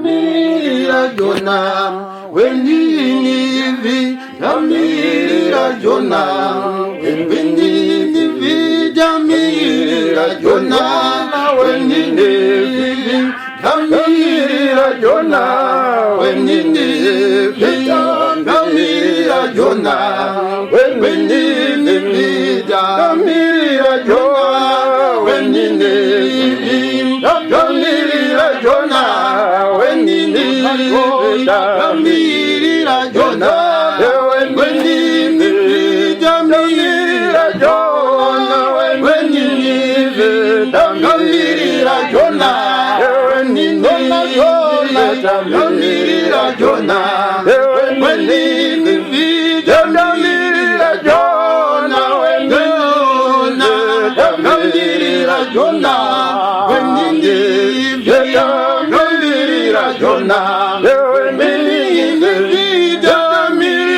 Damirira Jona, Weninivi, Damirira Jona, Weninivi, Damirira Jona, Weninivi, Damirira Jona, Weninivi, Damirira Jona, Weninivi, Damirira Jona, Weninivi, Damirira Jona, Weninivi, Damirira Jona, Weninivi, Damirira Jona, Weninivi, Damirira Jona, Damirira Jona, Weninivi, Damirira Jona, Damirira Jona, Weninivi, Damirira Jona, Weninivi, Damirira Jona, Weninivi, Damirira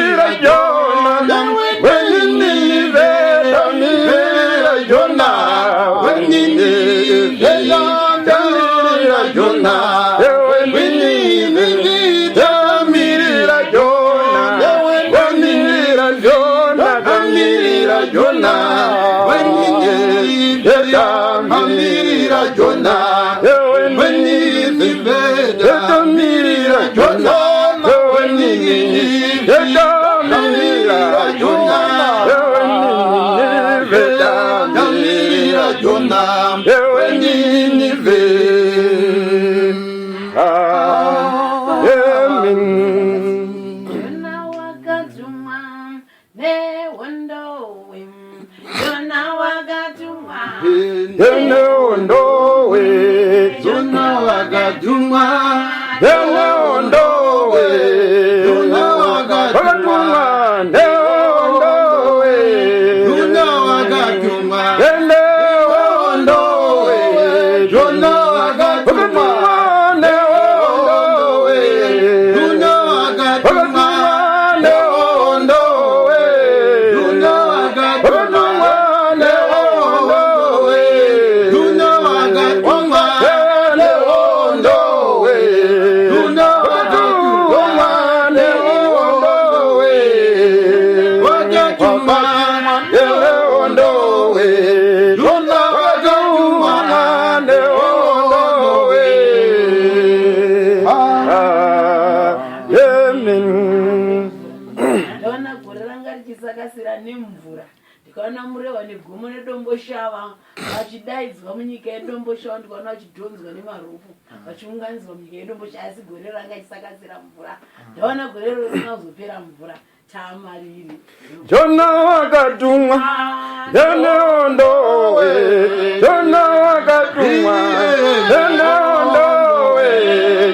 Jona, Weninivi, Damirira Jona, Weninivi, Damirira Jona, Damirira Jona, Damirira Jona, Weninivi, Damirira Jona, Weninivi, Damirira Jona, Weninivi, Damirira Jona, Weninivi, Damirira Jona, Weninivi. Ndikaona mureva negomo nedombo shava vachidaidzwa munyika yedombo shava, ndikaona vachidhonzwa nemarofu vachiunganidzwa munyika yedombo shava, asi gore ranga chisakasira mvura. Ndaona gore rero risina kuzopera mvura. Tamariri Jona wakatumwa neondowe, Jona wakatumwa neondowe,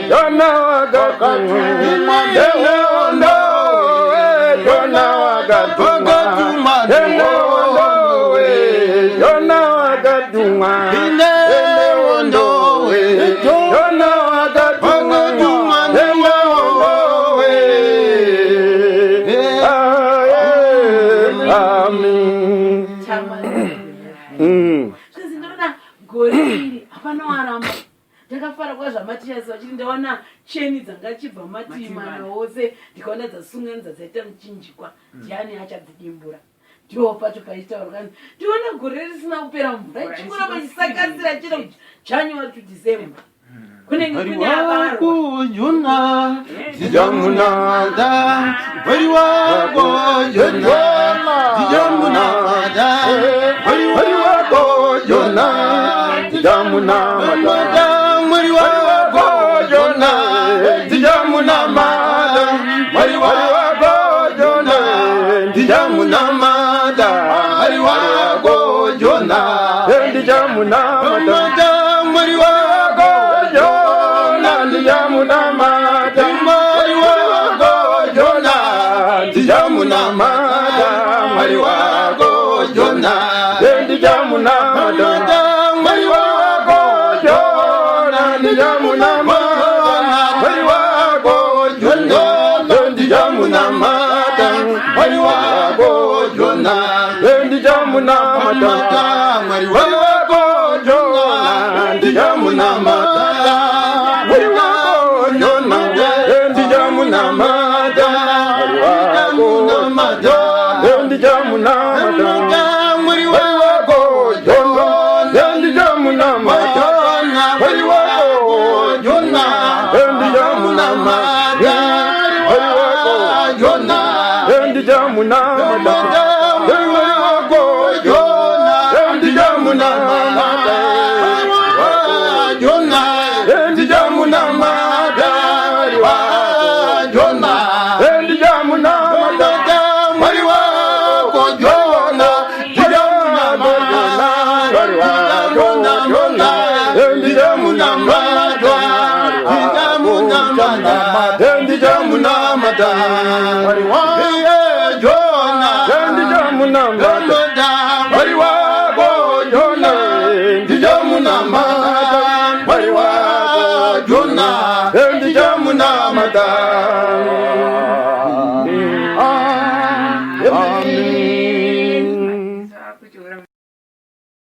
Jona wakatumwa neondowe, Jona wakatumwa neondowe, Jona wakatumwa neondowe, Jona wakatumwa neondowe. Ndinoona gore iri hapana waramba. Ndakafara kwazvamatichaisa vachiti ndaona cheni dzanga chibva mativi mana wose, ndikaona dzasunganidza dzaita muchinjikwa. Ndiani achadzidembura? Ndiwo pacho paitaurwa kandi ndiona gore risina kupera mvura ichingoramba chisakasira chiro January to December. Wako Jona, Tijamunada, Wari wako Jona, Tijamunada, Wari wako Jona, Tijamunada, Wari wako Jona, Tijamunada, Wari wako Jona, Tijamunada, Wari wako Jona, Tijamunada, Wari wako Tijamunamada, Wari wako Jona, Tijamunamada, Wari wako Jona, Tijamunamada, Wari wako Jona. munamada mwali wako Jona ndija munamada Jona ndija munamada wa Jona ndija munamada mwali wako Jona ndija munamada Jona ndija munamada ndija munamada mwali wako Jona ndija munamada mwali wako Jona ndija munamada mwali wako Jona ndija munamada. Amen.